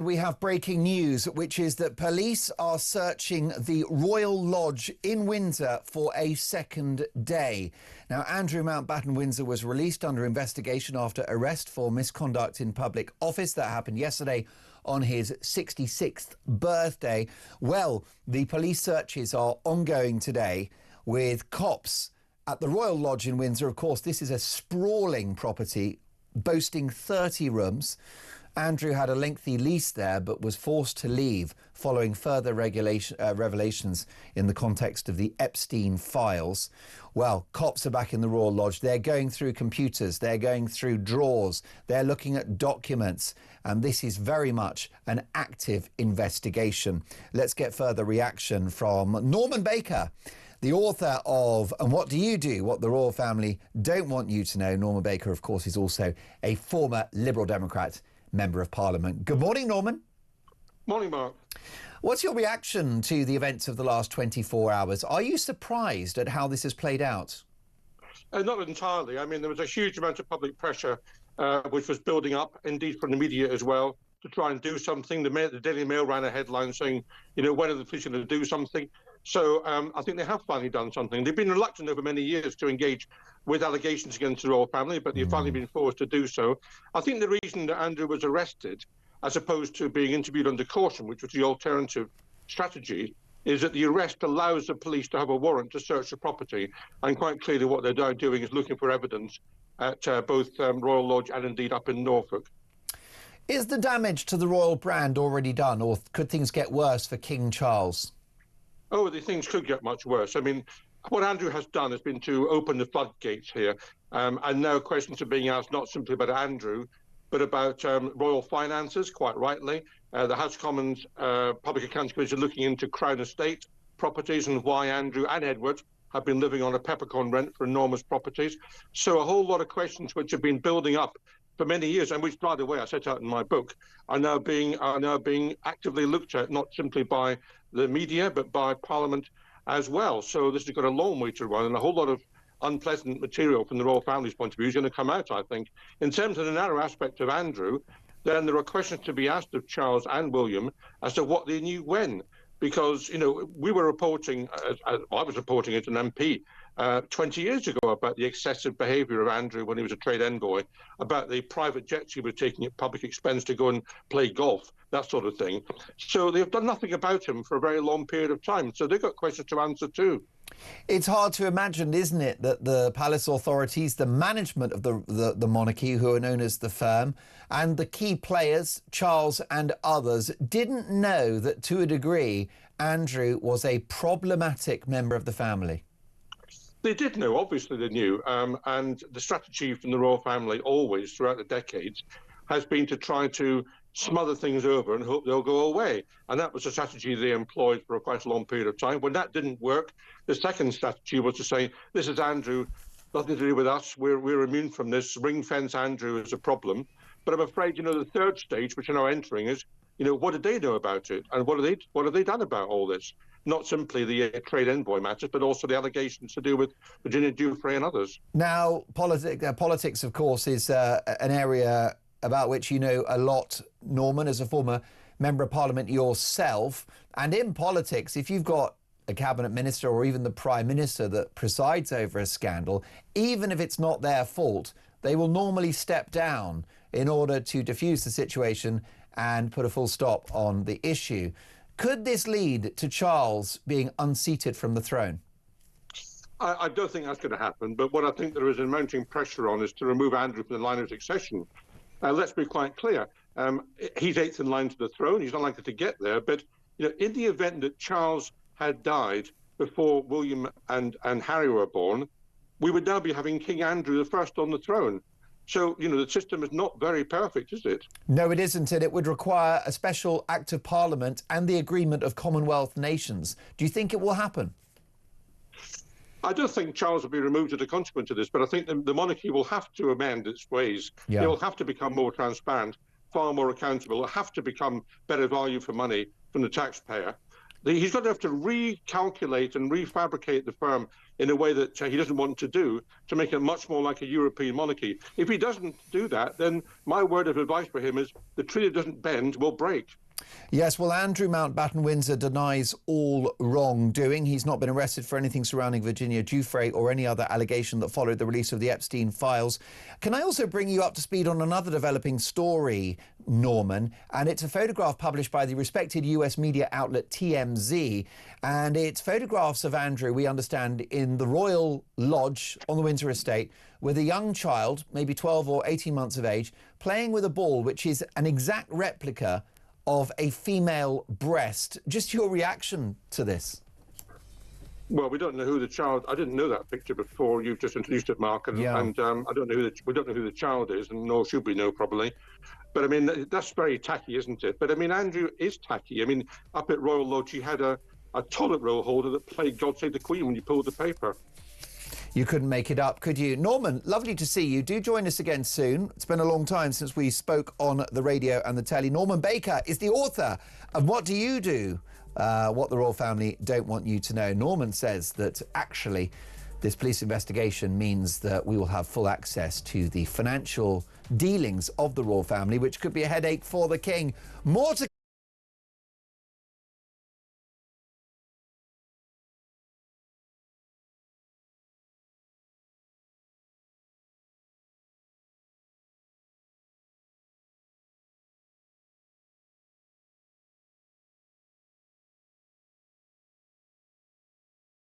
We have breaking news, which is that police are searching the Royal Lodge in Windsor for a second day. Now, Andrew Mountbatten-Windsor was released under investigation after arrest for misconduct in public office. That happened yesterday on his 66th birthday. Well, the police searches are ongoing today with cops at the Royal Lodge in Windsor. Of course, this is a sprawling property boasting 30 rooms. Andrew had a lengthy lease there, but was forced to leave following further revelations in the context of the Epstein files. Well, cops are back in the Royal Lodge. They're going through computers. They're going through drawers. They're looking at documents. And this is very much an active investigation. Let's get further reaction from Norman Baker, the author of And What Do You Do? What the Royal Family Don't Want You to Know. Norman Baker, of course, is also a former Liberal Democrat Member of Parliament. Good morning, Norman. Morning, Mark. What's your reaction to the events of the last 24 hours? Are you surprised at how this has played out? Not entirely. I mean, there was a huge amount of public pressure which was building up, indeed from the media as well, to try and do something. The Daily Mail ran a headline saying, you know, when are the police going to do something? So I think they have finally done something. They've been reluctant over many years to engage with allegations against the royal family, but they've finally been forced to do so. I think the reason that Andrew was arrested, as opposed to being interviewed under caution, which was the alternative strategy, is that the arrest allows the police to have a warrant to search the property. And quite clearly what they're doing is looking for evidence at both Royal Lodge and indeed up in Norfolk. Is the damage to the royal brand already done, or could things get worse for King Charles? Oh, the things could get much worse. I mean, what Andrew has done has been to open the floodgates here. And now questions are being asked not simply about Andrew, but about royal finances, quite rightly. The House of Commons Public Accounts Committee are looking into Crown Estate properties and why Andrew and Edward have been living on a peppercorn rent for enormous properties. So a whole lot of questions which have been building up for many years, and which, by the way, I set out in my book, are now being actively looked at, not simply by the media, but by Parliament as well. So this has got a long way to run, and a whole lot of unpleasant material from the royal family's point of view is going to come out, I think. In terms of the narrow aspect of Andrew, then there are questions to be asked of Charles and William as to what they knew when. Because, you know, we were reporting, I was reporting as an MP 20 years ago about the excessive behaviour of Andrew when he was a trade envoy, about the private jets he was taking at public expense to go and play golf, that sort of thing. So they've done nothing about him for a very long period of time. So they've got questions to answer too. It's hard to imagine, isn't it, that the palace authorities, the management of the monarchy, who are known as the firm, and the key players, Charles and others, didn't know that, to a degree, Andrew was a problematic member of the family. They did know, obviously they knew, and the strategy from the royal family always, throughout the decades, has been to try to smother things over and hope they'll go away. And that was a strategy they employed for quite a long period of time. When that didn't work, the second strategy was to say, this is Andrew, nothing to do with us, we're immune from this, ring-fence Andrew is a problem. But I'm afraid, you know, the third stage, which we're now entering, is, you know, what did they know about it? And what have they done about all this? Not simply the trade envoy matters, but also the allegations to do with Virginia Giuffre and others. Now, politics, of course, is an area about which you know a lot, Norman, as a former Member of Parliament yourself. And in politics, if you've got a cabinet minister or even the Prime Minister that presides over a scandal, even if it's not their fault, they will normally step down in order to diffuse the situation and put a full stop on the issue. Could this lead to Charles being unseated from the throne? I don't think that's going to happen, but what I think there is a mounting pressure on is to remove Andrew from the line of succession. Let's be quite clear. He's eighth in line to the throne. He's not likely to get there. But you know, in the event that Charles had died before William and Harry were born, we would now be having King Andrew I on the throne. So, you know, the system is not very perfect, is it? No, it isn't. And it would require a special act of Parliament and the agreement of Commonwealth nations. Do you think it will happen? I don't think Charles will be removed as a consequence of this, but I think the monarchy will have to amend its ways. Yeah. It will have to become more transparent, far more accountable. It will have to become better value for money from the taxpayer. He's going to have to recalculate and refabricate the firm in a way that he doesn't want to do, to make it much more like a European monarchy. If he doesn't do that, then my word of advice for him is the tree that doesn't bend will break. Yes, well, Andrew Mountbatten-Windsor denies all wrongdoing. He's not been arrested for anything surrounding Virginia Giuffre or any other allegation that followed the release of the Epstein files. Can I also bring you up to speed on another developing story, Norman? And it's a photograph published by the respected US media outlet TMZ. And it's photographs of Andrew, we understand, in the Royal Lodge on the Windsor estate with a young child, maybe 12 or 18 months of age, playing with a ball which is an exact replica of a female breast. Just your reaction to this? Well, we don't know who the child. I didn't know that picture before you've just introduced it, Mark, and I don't know we don't know who the child is, and nor should we know probably. But I mean, that's very tacky, isn't it? But I mean, Andrew is tacky. I mean, up at Royal Lodge, he had a toilet roll holder that played "God Save the Queen" when you pulled the paper. You couldn't make it up, could you? Norman, lovely to see you. Do join us again soon. It's been a long time since we spoke on the radio and the telly. Norman Baker is the author of What Do You Do? What the Royal Family Don't Want You to Know. Norman says that actually this police investigation means that we will have full access to the financial dealings of the Royal Family, which could be a headache for the King. More to